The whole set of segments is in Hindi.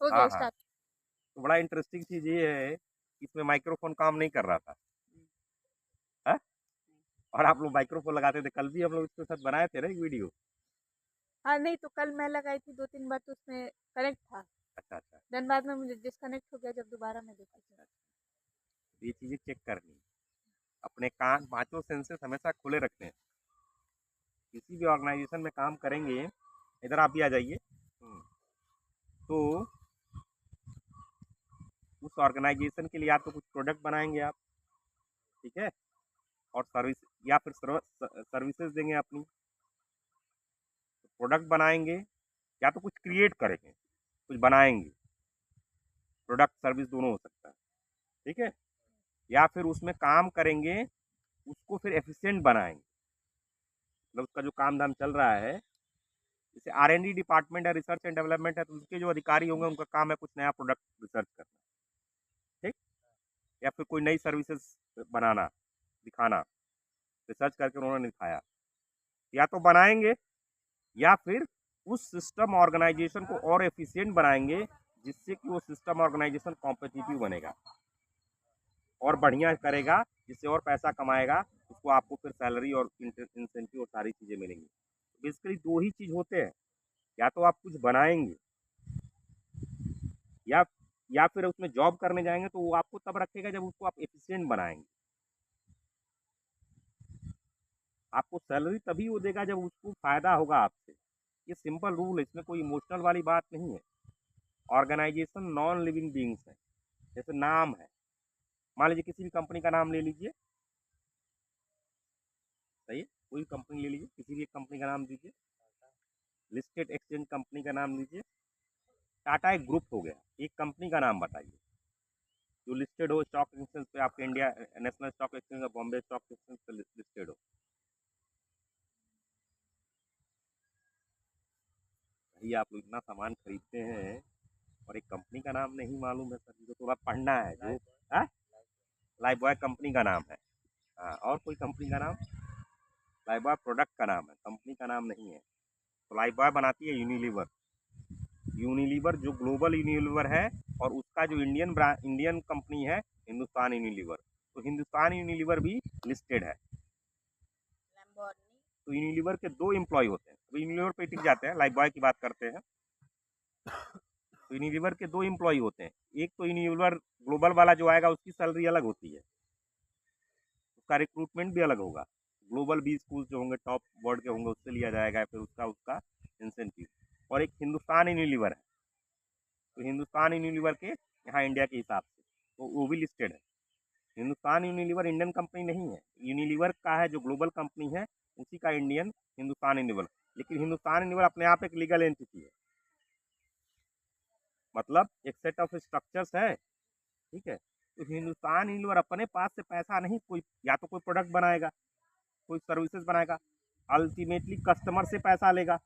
हो हाँ गया हाँ। स्टार्ट। तो बड़ा इंटरेस्टिंग चीज़ ये है कि इसमें माइक्रोफोन काम नहीं कर रहा था। हाँ? और आप लोग माइक्रोफोन लगाते थे, कल भी हम लोग इसके साथ बनाए थे ना एक वीडियो। हाँ, नहीं तो कल मैं लगाई थी 2-3 बार तो उसमें कनेक्ट था। अच्छा अच्छा। देन बाद में मुझे डिस्कनेक्ट हो गया जब दोबारा मैं देखी थी। अच्छा अच्छा। ये चीज़ें चेक करनी है। अपने कान पांचों सेंसेस हमेशा खुले रखते हैं। किसी भी ऑर्गेनाइजेशन में काम करेंगे, इधर आप भी आ जाइए। तो उस ऑर्गेनाइजेशन के लिए आप तो कुछ प्रोडक्ट बनाएंगे आप, ठीक है, और सर्विस या फिर सर्विसेज देंगे अपनी। तो प्रोडक्ट बनाएंगे या तो कुछ क्रिएट करेंगे, कुछ बनाएंगे, प्रोडक्ट सर्विस दोनों हो सकता है, ठीक है, या फिर उसमें काम करेंगे, उसको फिर एफिशिएंट बनाएंगे। मतलब उसका जो काम धाम चल रहा है, जैसे R&D डिपार्टमेंट है, रिसर्च एंड डेवलपमेंट है, तो उसके जो अधिकारी होंगे उनका काम है कुछ नया प्रोडक्ट रिसर्च करना, ठीक, या फिर कोई नई सर्विसेज बनाना, दिखाना, रिसर्च करके उन्होंने दिखाया, या तो बनाएंगे या फिर उस सिस्टम ऑर्गेनाइजेशन को और एफिशिएंट बनाएंगे, जिससे कि वो सिस्टम ऑर्गेनाइजेशन कॉम्पिटिटिव बनेगा और बढ़िया करेगा, जिससे और पैसा कमाएगा, उसको आपको फिर सैलरी और इंसेंटिव और सारी चीज़ें मिलेंगी। बेसिकली दो ही चीज़ होते हैं, या तो आप कुछ बनाएंगे या या फिर उसमें जॉब करने जाएंगे, तो वो आपको तब रखेगा जब उसको आप एफिशिएंट बनाएंगे। आपको सैलरी तभी वो देगा जब उसको फ़ायदा होगा आपसे। ये सिंपल रूल है, इसमें कोई इमोशनल वाली बात नहीं है। ऑर्गेनाइजेशन नॉन लिविंग बींग्स है, जैसे नाम है, मान लीजिए किसी भी कंपनी का नाम ले लीजिए, सही है, कोई कंपनी ले लीजिए, किसी भी एक कंपनी का नाम दीजिए, लिस्टेड एक्सचेंज कंपनी का नाम लीजिए। टाटा एक ग्रुप हो गया, एक कंपनी का नाम बताइए जो लिस्टेड हो स्टॉक एक्सचेंज पे, आपके इंडिया नेशनल स्टॉक एक्सचेंज और बॉम्बे स्टॉक एक्सचेंज पे लिस्टेड हो। भाई आप लोग इतना सामान खरीदते हैं और एक कंपनी का नाम नहीं मालूम है सर, जो थोड़ा पढ़ना है जो। लाइफ बॉय कंपनी का नाम है। हाँ, और कोई कंपनी का नाम? लाइफ बॉय प्रोडक्ट का नाम है, कंपनी का नाम नहीं है। तो लाइफ बॉय बनाती है यूनिलीवर। यूनिलीवर जो ग्लोबल यूनिलीवर है, और उसका जो इंडियन कंपनी है हिंदुस्तान यूनिलीवर। तो हिंदुस्तान यूनिलीवर भी लिस्टेड है। तो यूनिलीवर के दो एम्प्लॉय होते हैं, तो यूनिलीवर पे टिक जाते हैं, लाइफ बॉय की बात करते हैं। तो यूनिलीवर के दो एम्प्लॉय होते हैं, एक तो यूनिलीवर ग्लोबल वाला जो आएगा उसकी सैलरी अलग होती है, उसका रिक्रूटमेंट भी अलग होगा। ग्लोबल 20 स्कूल जो होंगे टॉप बोर्ड के होंगे उससे लिया जाएगा, फिर उसका उसका इंसेंटिव। और एक हिंदुस्तान यूनिलीवर है, तो हिंदुस्तान यूनिलीवर के यहाँ इंडिया के हिसाब से तो वो भी लिस्टेड है। हिंदुस्तान यूनिलीवर इंडियन कंपनी नहीं है, यूनिलीवर का है जो ग्लोबल कंपनी है, उसी का इंडियन हिंदुस्तान यूनिलीवर। लेकिन हिंदुस्तान यूनिलीवर अपने आप एक लीगल एंटिटी है, मतलब एक सेट ऑफ स्ट्रक्चर्स है, ठीक है। तो हिंदुस्तान यूनिलीवर अपने पास से पैसा नहीं, कोई या तो कोई प्रोडक्ट बनाएगा, कोई सर्विसेज बनाएगा, अल्टीमेटली कस्टमर से पैसा लेगा,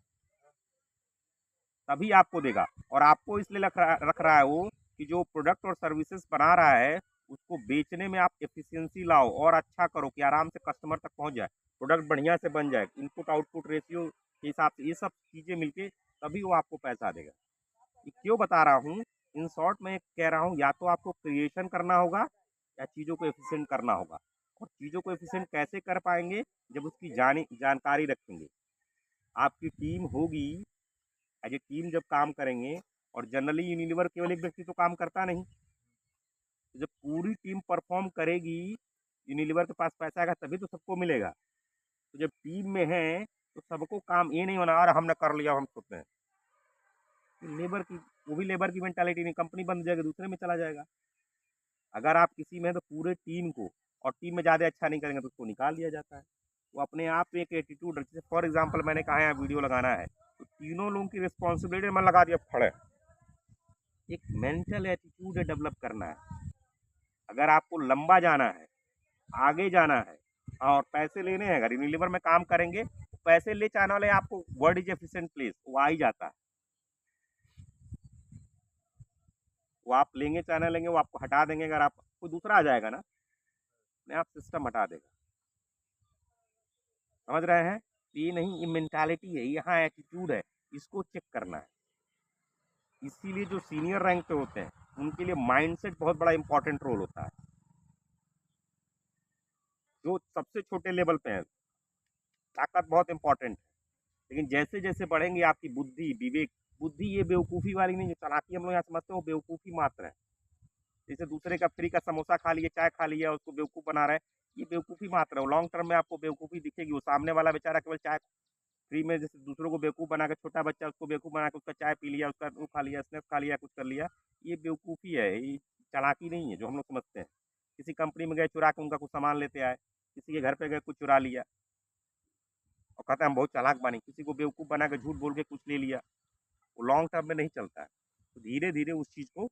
तभी आपको देगा। और आपको इसलिए रख रहा है वो कि जो प्रोडक्ट और सर्विसेज बना रहा है उसको बेचने में आप एफिशिएंसी लाओ और अच्छा करो कि आराम से कस्टमर तक पहुंच जाए, प्रोडक्ट बढ़िया से बन जाए, इनपुट आउटपुट रेशियो के हिसाब से, ये सब चीज़ें मिलके तभी वो आपको पैसा देगा। ये क्यों बता रहा हूँ, इन शॉर्ट में कह रहा हूँ, या तो आपको क्रिएशन करना होगा या चीज़ों को एफिशिएंट करना होगा। और चीज़ों को एफिशिएंट कैसे कर पाएंगे, जब उसकी जानकारी रखेंगे, आपकी टीम होगी, एज ए टीम जब काम करेंगे। और जनरली यूनिलीवर केवल एक व्यक्ति तो काम करता नहीं, तो जब पूरी टीम परफॉर्म करेगी, यूनिलीवर के पास पैसा आएगा तभी तो सबको मिलेगा। तो जब टीम में है तो सबको काम ये नहीं होना और हमने कर लिया हम खुद में, लेबर की, वो भी लेबर की मेंटालिटी नहीं, कंपनी बन जाएगी दूसरे में चला जाएगा। अगर आप किसी में हैं तो पूरे टीम को, और टीम में ज़्यादा अच्छा नहीं करेंगे तो उसको निकाल दिया जाता है। वो अपने आप में एक एटीट्यूड, जैसे फॉर एग्जाम्पल मैंने कहा है वीडियो लगाना है, तो तीनों लोगों की रिस्पॉन्सिबिलिटी मैं लगा दिया फड़े। एक मेंटल एटीट्यूड डेवलप करना है। अगर आपको लंबा जाना है, आगे जाना है, और पैसे लेने हैं, अगर यूनिलीवर में काम करेंगे तो पैसे ले जाने वाले आपको, वर्ड इज एफिशिएंट प्लेस, वो आ ही जाता है। वो आप लेंगे चाहे ना लेंगे, वो आपको हटा देंगे, अगर आप कोई दूसरा आ जाएगा ना, अपने आप सिस्टम हटा देगा। समझ रहे हैं? ये नहीं, ये मेंटालिटी है, यहाँ एटीट्यूड है, इसको चेक करना है। इसीलिए जो सीनियर रैंक पे होते हैं उनके लिए माइंडसेट बहुत बड़ा इंपॉर्टेंट रोल होता है। जो सबसे छोटे लेवल पे है ताकत बहुत इंपॉर्टेंट है, लेकिन जैसे जैसे बढ़ेंगे आपकी बुद्धि विवेक, बुद्धि ये बेवकूफ़ी वाली नहीं, जो चालाकी हम लोग यहाँ समझते हैं वो बेवकूफ़ी मात्र है। जैसे दूसरे का फ्री का समोसा खा लिया, चाय खा लिया, उसको बेवकूफ़ बना रहा है, ये बेवकूफ़ी मात्र है। लॉन्ग टर्म में आपको बेवकूफ़ी दिखेगी। वो सामने वाला बेचारा केवल चाय फ्री में, जैसे दूसरों को बेवकूफ़ बना के, छोटा बच्चा उसको बेवकूफ़ बना के उसका चाय पी लिया, उसका वो खा लिया, स्नैक्स खा लिया, कुछ कर लिया, ये बेवकूफ़ी है, ये चालाकी नहीं है जो हम लोग समझते हैं। किसी कंपनी में गए, चुरा के उनका कुछ सामान लेते आए, किसी के घर पे गए, कुछ चुरा लिया और कहते हैं हम बहुत चालाक बने, किसी को बेवकूफ़ बना के झूठ बोल के कुछ ले लिया, वो लॉन्ग टर्म में नहीं चलता है। तो धीरे धीरे उस चीज़ को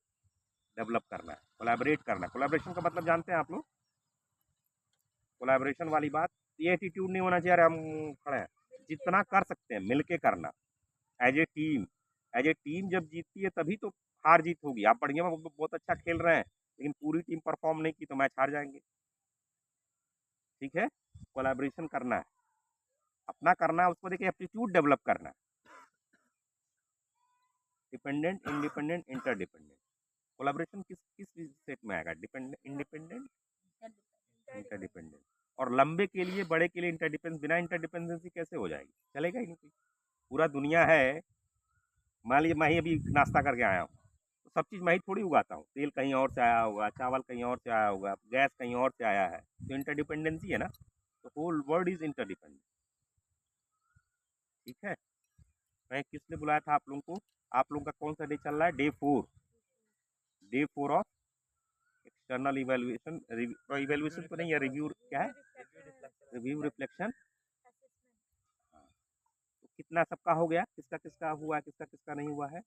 डेवलप करना है, कोलैबोरेट करना है। कोलैबोरेशन का मतलब जानते हैं आप लोग? कोलैबोरेशन वाली बात, ये एटीट्यूड नहीं होना चाहिए यार हम खड़े हैं, जितना कर सकते हैं मिल के करना, as a team. As a team जब जीतती है तभी तो हार जीत होगी। आप बढ़िया बहुत अच्छा खेल रहे हैं, लेकिन पूरी टीम परफॉर्म नहीं की तो मैच हार जाएंगे। ठीक है, कोलैबोरेशन करना है, अपना करना है, उसको देखिए एप्टीट्यूड डेवलप करना है। Dependent, independent, interdependent. कोलैबोरेशन किस किस सेट में आएगा? Dependent, independent, interdependent. और लंबे के लिए, बड़े के लिए इंटरडिपेंडेंस, बिना इंटरडिपेंडेंसी कैसे हो जाएगी? चलेगा ही नहीं। पूरा दुनिया है, मान लीजिए मैं ही अभी नाश्ता करके आया हूँ, तो सब चीज़ मैं ही थोड़ी उगाता हूँ। तेल कहीं और से आया होगा, चावल कहीं और से आया होगा, गैस कहीं और से आया है, तो इंटरडिपेंडेंसी है ना। तो होल वर्ल्ड इज इंटरडिपेंडेंट। ठीक है, मैं किस लिए बुलाया था आप लोगों को? आप लोगों का कौन सा डे चल रहा है? Day 4। Day 4 of external evaluation. Evaluation तो नहीं है, रिव्यू क्या है? Review, reflection. तो कितना सबका हो गया? किसका किसका हुआ है, किसका किसका नहीं हुआ है?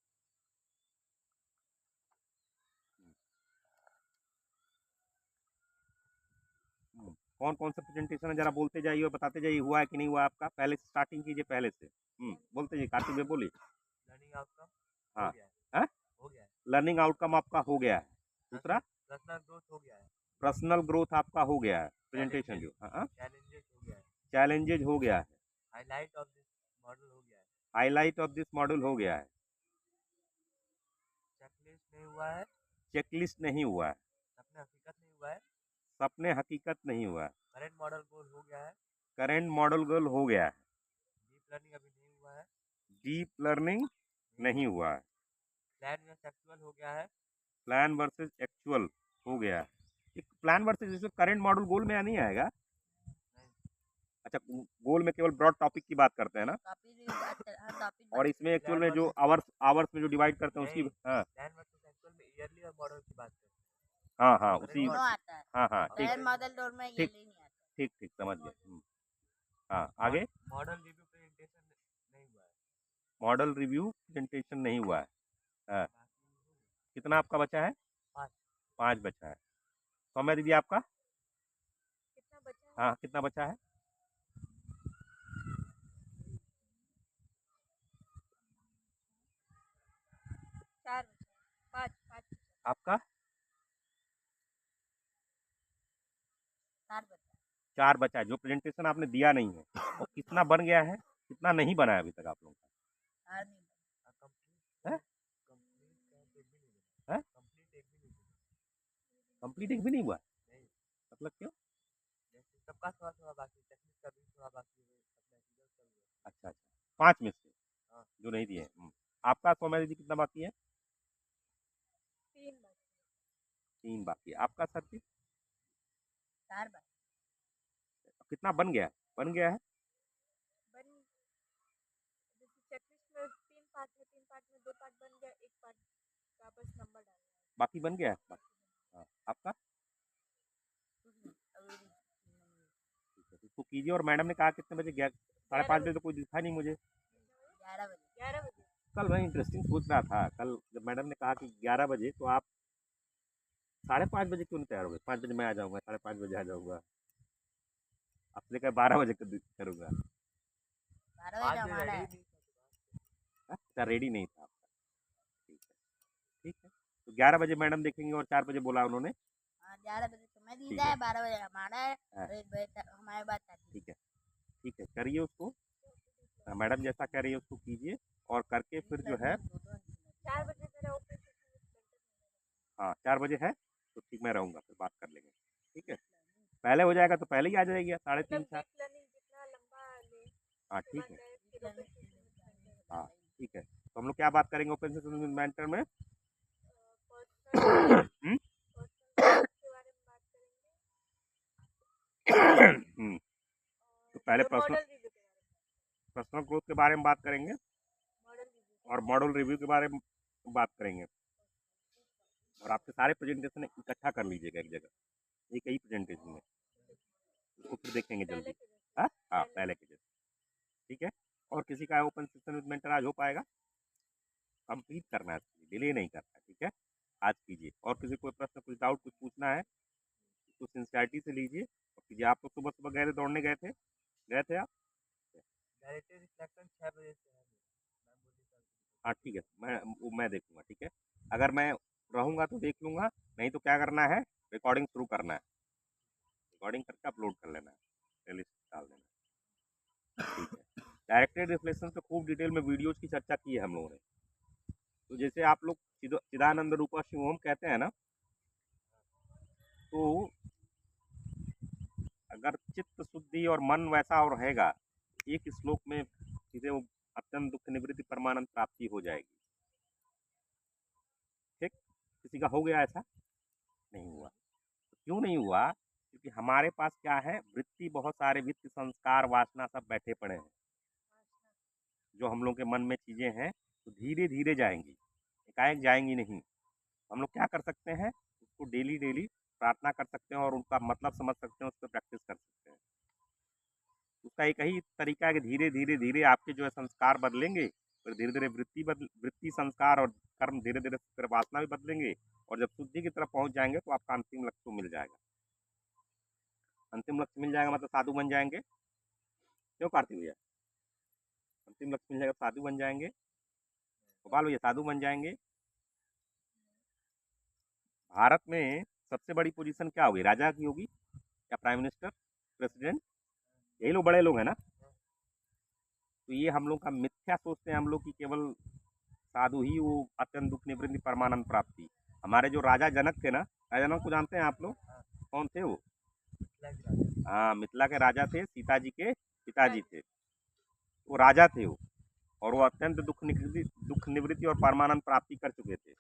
कौन कौन सा प्रेजेंटेशन है, जरा बोलते जाइए और बताते जाइए हुआ है कि नहीं हुआ आपका। पहले से स्टार्टिंग कीजिए, पहले से। बोलते जाइए, कार्तिक भाई बोलिए। लर्निंग आउटकम हाँ, हो गया है। हाँ? हो गया है। लर्निंग आउटकम आपका हो गया है। दूसरा, पर्सनल ग्रोथ हो गया है। पर्सनल ग्रोथ आपका हो गया है। प्रेजेंटेशन जो चैलेंजेस हो गया है। चैलेंजेज हो गया है। हाईलाइट ऑफ दिस मॉडल हो गया है। हाईलाइट ऑफ दिस मॉड्यूल हो गया है। चेकलिस्ट नहीं हुआ है। चेकलिस्ट नहीं हुआ है। सपने हकीकत नहीं हुआ है। सपने हकीकत नहीं हुआ है। करेंट मॉडल गोल हो गया है। करेंट मॉडल गोल हो गया है। डीप लर्निंग अभी नहीं हुआ है। डीप लर्निंग नहीं हुआ है। प्लान वर्सेस एक्चुअल हो गया है। प्लान वर्सेस एक्चुअल हो गया है। प्लान वर्सेस, इसमें करंट मॉडल गोल में नहीं आएगा। अच्छा, गोल में केवल ब्रॉड टॉपिक की बात करते हैं ना, और इसमें एक्चुअल में जो आवर्स में जो डिवाइड करते हैं उसकी। हाँ प्लान वर्सेस एक्चुअल में ईयरली और मॉडल की बात करते हैं। हाँ हाँ, उसी। आता है। हाँ हाँ, ठीक मॉडल डोर में ठीक ठीक ठीक, समझ गए। हाँ, आगे। मॉडल रिव्यू प्रेजेंटेशन नहीं हुआ है। मॉडल रिव्यू प्रेजेंटेशन नहीं हुआ है। हाँ, कितना आपका बचा है? 5। 5 बचा है। सौम्या दीदी आपका? कितना बचा है? हाँ, कितना बचा है? 4 बचा है। 5 आपका 4 बचा 4 बचा है। जो प्रेजेंटेशन आपने दिया नहीं है, और कितना बन गया है, कितना नहीं बना है अभी तक आप लोगों का? है। है? है? कंप्लीट एक भी नहीं हुआ? मतलब क्यों? सबका थोड़ा थोड़ा बाकी, टेक्निक का भी थोड़ा बाकी है। अच्छा अच्छा, 5 में से हाँ। जो नहीं दिए। आपका सौम्या दीदी कितना बाकी है? 3 बचा 3 बाकी है। आपका सर जी 4 बचा कितना बन गया है? बन गया है। बन जैसे चेकलिस्ट में 3 पार्ट है, 3 पार्ट में 2 पार्ट बन गया, 1 पार्ट का बस नंबर डालना है। बाकी बन गया है हाँ, आपका ठीक है, इसको कीजिए। और मैडम ने कहा कितने बजे? 5:30 बजे तो कोई दिखा नहीं मुझे। 11 बजे कल मैं इंटरेस्टिंग सोच रहा था, कल जब मैडम ने कहा कि 11 बजे, तो आप 5:30 बजे क्यों नहीं तैयार हो गए? 5 बजे मैं आ जाऊँगा, 5:30 बजे आ जाऊँगा। आपने कहा 12 बजे करूँगा। अच्छा, रेडी नहीं था आपका। ठीक है, ठीक है। तो 11 बजे मैडम देखेंगे, और 4 बजे बोला उन्होंने। 11 बजे तुम्हें ठीक दीदा है। है, 12 बजे हमारा है, हाँ। और 1 बजे तक हमारी बात आती ठीक है, ठीक है, करिए उसको। मैडम जैसा कह रही है उसको कीजिए, और करके फिर जो है 4 बजे हाँ 4 बजे है तो ठीक, मैं रहूँगा, फिर बात कर लेंगे। ठीक है, पहले हो जाएगा तो पहले ही आ जाएगी, 3:30 4। डीप लर्निंग जितना लंबा ले हाँ उसके ठीक बाद है। डायरेक्ट फिर ओपन सिस्टम हाँ ठीक है, तो हम लोग क्या बात करेंगे ओपन सिस्टम मेंटर में? पर्सनल हम्म? पर्सनल के बारे में बात करेंगे हम्म, तो पहले और मॉडल रिव्यू के बारे में, पर्सनल ग्रोथ के बारे में बात करेंगे मॉडल रिव्यू और मॉडल रिव्यू के बारे में बात करेंगे। और आपके सारे प्रेजेंटेशन इकट्ठा कर लीजिएगा एक जगह, एक ही प्रेजेंटेशन में, उसको फिर देखेंगे पहले जल्दी। के जैसे हाँ हाँ, पहले के जैसे। ठीक है, और किसी का ओपन सिस्टम विद मेंटर आज हो पाएगा? कंप्लीट करना है, डिले नहीं करना है। ठीक है, आज कीजिए। और किसी कोई प्रश्न, कुछ डाउट, कुछ पूछना है तो सिंसियरिटी से लीजिए और कीजिए। आप लोग सुबह सुबह गए थे, दौड़ने गए थे आप? डायरेक्टली रिफ्लेक्शन 6 बजे से है मैम बोली सर। हाँ ठीक है, मैं देखूंगा। ठीक है, अगर मैं रहूँगा तो देख लूँगा, नहीं तो क्या करना है, रिकॉर्डिंग शुरू करना है, रिकॉर्डिंग करके अपलोड कर लेना है, प्लेलिस्ट डाल देना है। ठीक है, डायरेक्टेड रिफ्लेक्शन पे खूब डिटेल में वीडियोज़ की चर्चा की है हम लोगों ने। तो जैसे आप लोग चिदानंद रूपा शिवोम कहते हैं ना, तो अगर चित्त शुद्धि और मन वैसा और रहेगा, एक श्लोक में सीधे वो अत्यंत दुख निवृत्ति परमानंद प्राप्ति हो जाएगी। ठीक, किसी का हो गया ऐसा? नहीं हुआ। तो क्यों नहीं हुआ? क्योंकि हमारे पास क्या है, वृत्ति, बहुत सारे वित्त, संस्कार, वासना सब बैठे पड़े हैं, जो हम लोग के मन में चीज़ें हैं, तो धीरे धीरे जाएंगी, एकाएक जाएंगी नहीं। हम लोग क्या कर सकते हैं, उसको डेली डेली प्रार्थना कर सकते हैं और उनका मतलब समझ सकते हैं, उस पर प्रैक्टिस कर सकते हैं। उसका एक ही तरीका है कि धीरे धीरे धीरे आपके जो है संस्कार बदलेंगे, फिर धीरे धीरे वृत्ति संस्कार और कर्म धीरे धीरे फिर वासना भी बदलेंगे, और जब शुद्धि की तरफ पहुंच जाएंगे तो आपका अंतिम लक्ष्य तो मिल जाएगा। अंतिम लक्ष्य मिल जाएगा मतलब साधु बन जाएंगे। क्यों कार्तिक भैया? अंतिम लक्ष्य मिल जाएगा, साधु बन जाएंगे। गोपाल भैया साधु बन जाएंगे। भारत में सबसे बड़ी पोजीशन क्या होगी, राजा की होगी या प्राइम मिनिस्टर, प्रेसिडेंट? यही लोग बड़े लोग हैं ना। तो ये हम लोग का मिथ्या सोचते हैं हम लोग कि केवल साधु ही वो अत्यंत दुख निवृत्ति परमानंद प्राप्ति। हमारे जो राजा जनक थे ना, राजा जनक को जानते हैं आप लोग? कौन थे वो? हाँ, मिथिला के राजा थे, सीता जी के पिताजी थे, वो राजा थे वो, और वो अत्यंत दुख निवृत्ति और परमानंद प्राप्ति कर चुके थे।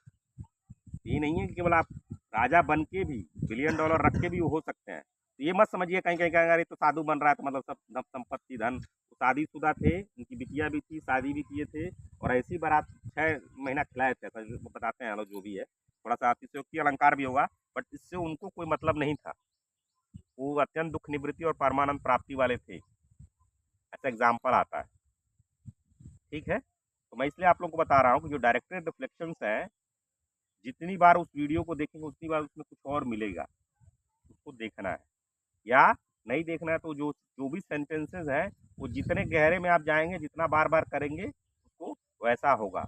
ये नहीं है कि केवल आप राजा बन के भी, बिलियन डॉलर रख के भी वो हो सकते हैं। तो ये मत समझिए कहीं कहीं कहीं अरे तो साधु बन रहा है तो मतलब सब धन संपत्ति धन। वो शादीशुदा थे, उनकी बिटिया भी थी, शादी भी किए थे, और ऐसी बारात 6 महीना खिलाए थे, ऐसा वो बताते हैं लोग, जो भी है। थोड़ा सा अतिशयोक्ति अलंकार भी होगा, बट इससे उनको कोई मतलब नहीं था। वो अत्यंत दुख निवृत्ति और परमानंद प्राप्ति वाले थे, ऐसा एग्जाम्पल आता है। ठीक है, तो मैं इसलिए आप लोगों को बता रहा हूँ कि जो डायरेक्टेड रिफ्लेक्शंस है, जितनी बार उस वीडियो को देखेंगे उतनी बार उसमें कुछ और मिलेगा, उसको देखना है। या नहीं देखना है तो जो जो भी सेंटेंसेस है, वो जितने गहरे में आप जाएंगे, जितना बार बार करेंगे, उसको वैसा होगा।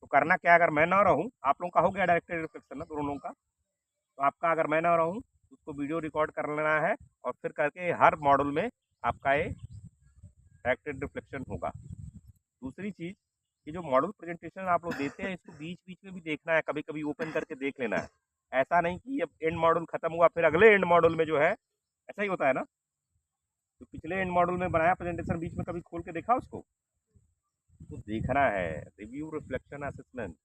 तो करना क्या, अगर मैं ना रहूँ, आप लोगों का हो गया डायरेक्टेड रिफ्लेक्शन ना दोनों लोगों का, तो आपका अगर मैं ना रहूँ, उसको वीडियो रिकॉर्ड कर लेना है, और फिर करके हर मॉड्यूल में आपका ये डायरेक्टेड रिफ्लेक्शन होगा। दूसरी चीज़, ये जो मॉडल प्रेजेंटेशन आप लोग देते हैं, इसको बीच बीच में भी देखना है, कभी कभी ओपन करके देख लेना है। ऐसा नहीं कि अब एंड मॉडल खत्म हुआ फिर अगले एंड मॉडल में जो है, ऐसा ही होता है ना। तो पिछले एंड मॉडल में बनाया प्रेजेंटेशन, बीच में कभी खोल के देखा उसको? तो देखना है, रिव्यू रिफ्लेक्शन असेसमेंट,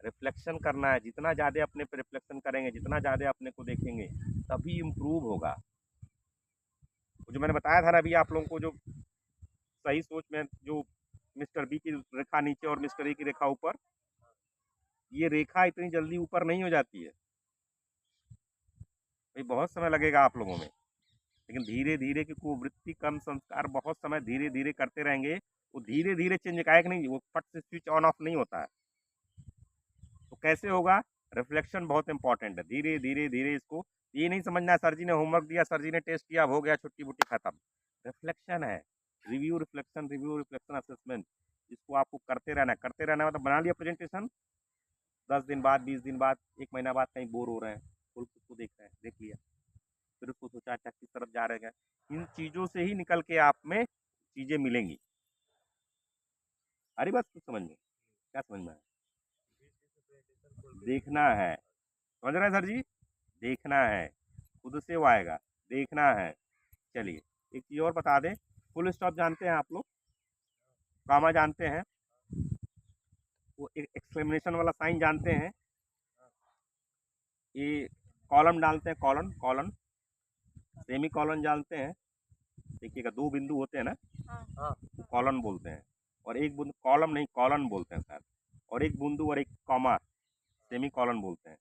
रिफ्लेक्शन करना है। जितना ज़्यादा अपने पे रिफ्लेक्शन करेंगे, जितना ज़्यादा अपने को देखेंगे, तभी इम्प्रूव होगा। वो जो मैंने बताया था ना अभी आप लोगों को, जो सही सोच में जो मिस्टर बी की रेखा नीचे और मिस्टर ए की रेखा ऊपर, ये रेखा इतनी जल्दी ऊपर नहीं हो जाती है भाई, बहुत समय लगेगा आप लोगों में। लेकिन धीरे धीरे की कुवृत्ति, कर्म, संस्कार बहुत समय धीरे धीरे करते रहेंगे, वो धीरे धीरे चेंज एकाएक नहीं, वो फट से स्विच ऑन ऑफ नहीं होता है। तो कैसे होगा? रिफ्लेक्शन बहुत इंपॉर्टेंट है, धीरे धीरे धीरे। इसको ये नहीं समझना है सर जी ने होमवर्क दिया, सर जी ने टेस्ट किया, हो गया, छुट्टी बुट्टी खत्म। रिफ्लेक्शन है, रिव्यू रिफ्लेक्शन असेसमेंट, इसको आपको करते रहना है, करते रहना है। मतलब बना लिया प्रेजेंटेशन, 10 दिन बाद, 20 दिन बाद, 1 महीना बाद कहीं बोर हो रहे हैं, खोल के उसको देख रहे हैं, देख लिया, फिर उसको सोचा अच्छा किस तरफ जा रहे हैं। इन चीज़ों से ही निकल के आप में चीज़ें मिलेंगी। अरे बस कुछ समझ में, क्या समझ में आया? देखना है, समझ रहे हैं सर जी? देखना है, खुद से वो आएगा, देखना है। चलिए, एक चीज़ और बता दें, फुल स्टॉप जानते हैं आप लोग? कॉमा जानते हैं? वो एक एक्सक्लेमेशन वाला साइन जानते हैं? ये कॉलम डालते हैं, कॉलन कॉलन, सेमी कॉलन जानते हैं? देखिएगा, 2 बिंदु होते हैं ना, हाँ हाँ कॉलन बोलते हैं। और एक बिंदु, कॉलम नहीं कॉलन बोलते हैं शायद, और एक बिंदु और एक कॉमा सेमी कॉलन बोलते हैं।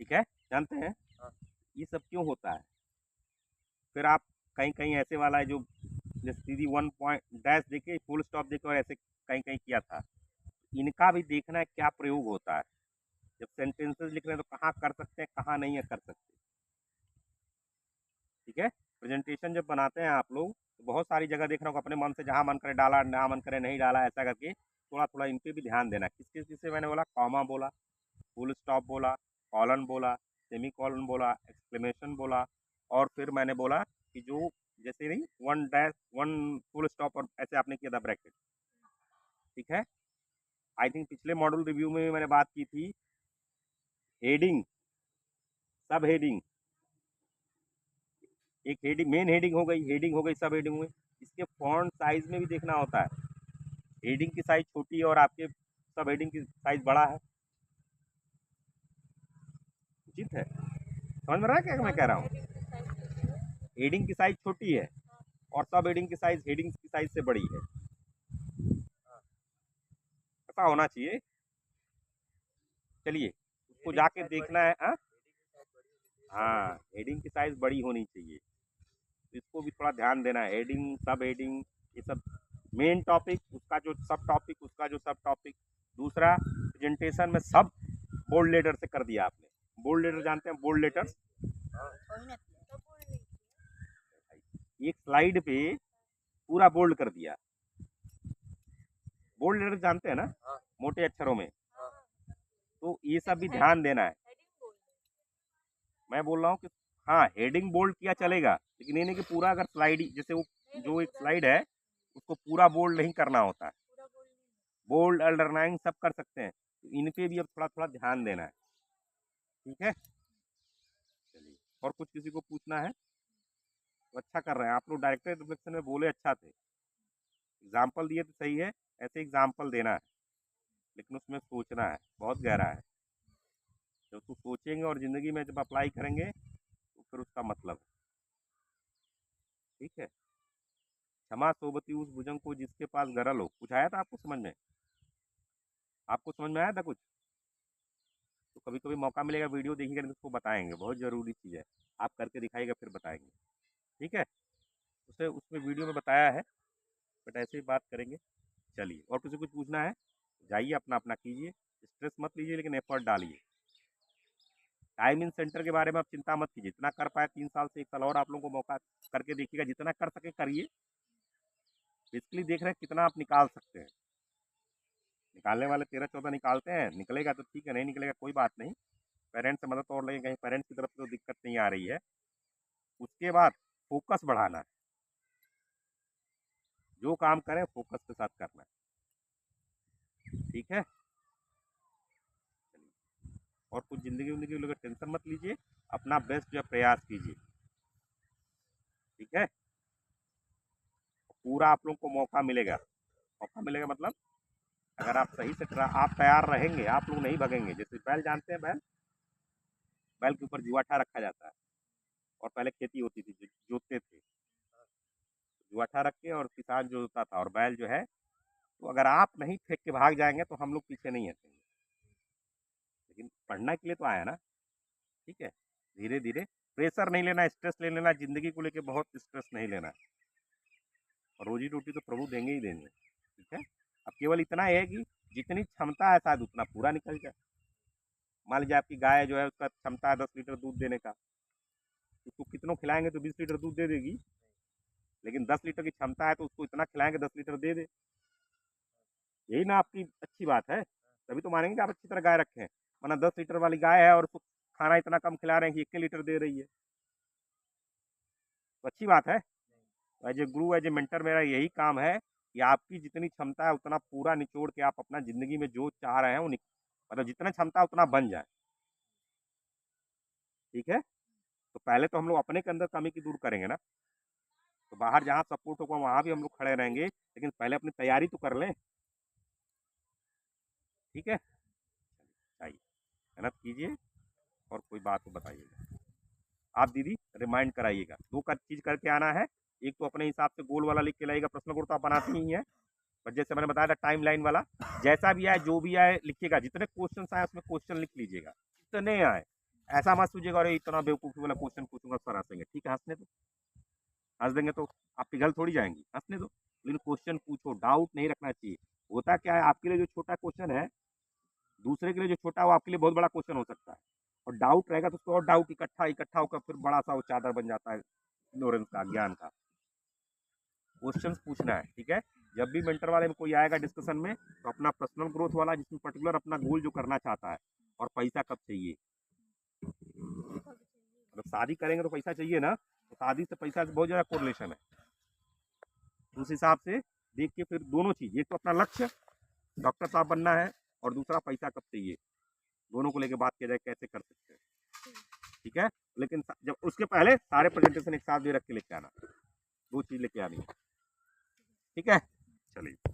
ठीक है, जानते हैं? हाँ। ये सब क्यों होता है? फिर आप कहीं कहीं ऐसे वाला है जो जैसे सीधी 1 पॉइंट डैश देके फुल स्टॉप देके और ऐसे कहीं कहीं किया था, इनका भी देखना है क्या प्रयोग होता है। जब सेंटेंसेस लिख रहे हैं तो कहाँ कर सकते हैं, कहाँ नहीं है कर सकते। ठीक है, प्रेजेंटेशन जब बनाते हैं आप लोग तो बहुत सारी जगह देखना होगा, अपने मन से जहाँ मन करे डाला, ना मन करे नहीं डाला, ऐसा करके थोड़ा थोड़ा इन पे भी ध्यान देना है। किस किस से मैंने बोला, कॉमा बोला, फुल स्टॉप बोला, कॉलन बोला, सेमी कॉलन बोला, एक्सक्लेमेशन बोला, और फिर मैंने बोला कि जो जैसे नहीं 1 डैश 1 फुल स्टॉप और ऐसे आपने किया था ब्रैकेट। ठीक है, आई थिंक पिछले मॉड्यूल रिव्यू में भी मैंने बात की थी, हेडिंग, सब हेडिंग, एक हेडिंग मेन हेडिंग हो गई, सब हेडिंग हुई। इसके फॉन्ट साइज में भी देखना होता है, हेडिंग की साइज छोटी है और आपके सब हेडिंग की साइज बड़ा है, उचित है? समझ में रहा है क्या मैं कह रहा हूँ? हेडिंग की साइज छोटी है और सब हेडिंग की साइज हेडिंग की साइज से बड़ी है, ऐसा होना चाहिए। चलिए, उसको जाके देखना है। हाँ, हेडिंग की साइज बड़ी होनी चाहिए, तो इसको भी थोड़ा ध्यान देना है। हेडिंग, सब हेडिंग, ये सब मेन टॉपिक, उसका जो सब टॉपिक, उसका जो सब टॉपिक। दूसरा, प्रेजेंटेशन में सब बोल्ड लेटर से कर दिया आपने। बोल्ड लेटर जानते हैं? बोल्ड लेटर्स, एक स्लाइड पे पूरा बोल्ड कर दिया। बोल्ड लेटर जानते हैं ना, मोटे अक्षरों में? तो ये सब भी ध्यान देना है। मैं बोल रहा हूँ कि हाँ, हेडिंग बोल्ड किया चलेगा, लेकिन ये नहीं कि पूरा अगर स्लाइड जैसे वो जो एक स्लाइड है उसको पूरा बोल्ड नहीं करना होता है। बोल्ड, अंडरलाइन सब कर सकते हैं, तो इन पे भी अब थोड़ा थोड़ा ध्यान देना है। ठीक है, चलिए, और कुछ किसी को पूछना है तो अच्छा कर रहे हैं आप लोग। डायरेक्टर रिफ्लेक्शन में बोले अच्छा थे, एग्जाम्पल दिए तो सही है, ऐसे एग्जाम्पल देना है, लेकिन उसमें सोचना है, बहुत गहरा है। जब तो सोचेंगे और ज़िंदगी में जब अप्लाई करेंगे तो फिर उसका मतलब है। ठीक है, क्षमा सोबती उस भुजंग को जिसके पास गरल हो, कुछ आया था आपको समझ में? आपको समझ में आया था कुछ? तो कभी कभी मौका मिलेगा, वीडियो देखिएगा तो उसको बताएंगे, बहुत ज़रूरी चीज़ है। आप करके दिखाइएगा फिर बताएंगे। ठीक है, उसे उसमें वीडियो में बताया है, बट ऐसे ही बात करेंगे। चलिए, और किसी कुछ पूछना है जाइए, अपना अपना कीजिए, स्ट्रेस मत लीजिए, लेकिन एफर्ट डालिए। टाइम इन सेंटर के बारे में आप चिंता मत कीजिए, जितना कर पाए 3 साल से 1 साल और आप लोगों को मौका करके देखिएगा, जितना कर सके करिए। बेसिकली देख रहे हैं कितना आप निकाल सकते हैं। निकालने वाले 13-14 निकालते हैं, निकलेगा तो ठीक है, नहीं निकलेगा कोई बात नहीं। पेरेंट्स से मदद और लेंगे, कहीं पेरेंट्स की तरफ से तो दिक्कत नहीं आ रही है। उसके बाद फोकस बढ़ाना है, जो काम करें फोकस के साथ करना है। ठीक है, और कुछ ज़िंदगी उंदगी लेकर टेंशन मत लीजिए, अपना बेस्ट जो है प्रयास कीजिए। ठीक है, पूरा आप लोग को मौका मिलेगा। मौका मिलेगा मतलब अगर आप सही से आप तैयार रहेंगे, आप लोग नहीं भगेंगे। जैसे बैल जानते हैं, बैल, बैल के ऊपर जुआठा रखा जाता है, और पहले खेती होती थी, जोतते थे, जुआठा रख के और किसान जोतता था, और बैल जो है, तो अगर आप नहीं फेंक के भाग जाएंगे तो हम लोग पीछे नहीं हटेंगे। लेकिन पढ़ना के लिए तो आया ना। ठीक है, धीरे धीरे, प्रेशर नहीं लेना, स्ट्रेस नहीं लेना, ज़िंदगी को लेकर बहुत स्ट्रेस नहीं लेना, और रोजी रोटी तो प्रभु देंगे ही देंगे। ठीक है, अब केवल इतना है कि जितनी क्षमता है शायद उतना पूरा निकल जाए। मान लीजिए आपकी गाय जो है उसका क्षमता है 10 लीटर दूध देने का, उसको कितनों खिलाएंगे तो 20 लीटर दूध दे देगी, लेकिन 10 लीटर की क्षमता है तो उसको इतना खिलाएंगे 10 लीटर दे दे। यही ना आपकी अच्छी बात है, तभी तो मानेंगे कि आप अच्छी तरह गाय रखें। वरना 10 लीटर वाली गाय है और उसको खाना इतना कम खिला रहे हैं कि 1 लीटर दे रही है, तो अच्छी बात है। As a Guru, as a mentor, मेरा यही काम है कि आपकी जितनी क्षमता है उतना पूरा निचोड़ के आप अपना ज़िंदगी में जो चाह रहे हैं वो मतलब जितना क्षमता है उतना बन जाए। ठीक है। तो पहले तो हम लोग अपने के अंदर कमी की दूर करेंगे ना, तो बाहर जहाँ सपोर्ट होगा वहाँ भी हम लोग खड़े रहेंगे, लेकिन पहले अपनी तैयारी तो कर लें। ठीक है, चाहिए मेहनत कीजिए और कोई बात तो बताइएगा। आप दीदी रिमाइंड कराइएगा, दो का चीज़ करके आना है। एक तो अपने हिसाब से गोल वाला लिख के लाइएगा, प्रश्न गुण तो आप बनाती ही हैं, पर जैसे मैंने बताया था टाइम लाइन वाला, जैसा भी आए जो भी आए लिखिएगा, जितने क्वेश्चन आए उसमें क्वेश्चन लिख लीजिएगा, जितने आए। ऐसा मत सोचिएगा अरे इतना बेवकूफ़ी वाला क्वेश्चन पूछूंगा सर हंसेंगे। ठीक है, हंसने दो, हंस देंगे तो आप पिघल थोड़ी जाएंगी, हंसने दो। लेकिन क्वेश्चन पूछो, डाउट नहीं रखना चाहिए। होता क्या है, आपके लिए जो छोटा क्वेश्चन है दूसरे के लिए जो छोटा है वो आपके लिए बहुत बड़ा क्वेश्चन हो सकता है, और डाउट रहेगा तो उसको और डाउट इकट्ठा इकट्ठा होकर फिर बड़ा सा वो चादर बन जाता है इग्नोरेंस का, ज्ञान का। क्वेश्चंस पूछना है, ठीक है। जब भी मेंटर वाले में कोई आएगा डिस्कशन में, तो अपना पर्सनल ग्रोथ वाला जिसमें पर्टिकुलर अपना गोल जो करना चाहता है, और पैसा कब चाहिए। मतलब शादी करेंगे तो पैसा चाहिए ना, तो शादी से पैसा से बहुत ज़्यादा कोरिलेशन है। उस हिसाब से देख के फिर दोनों चीज़, एक तो अपना लक्ष्य डॉक्टर साहब बनना है, और दूसरा पैसा कब चाहिए, दोनों को लेके बात किया जाए कैसे कर सकते हैं। ठीक है, लेकिन जब उसके पहले सारे प्रेजेंटेशन एक साथ दे रख के लेके आना, दो चीज़ लेके आनी है। ठीक है, चलिए।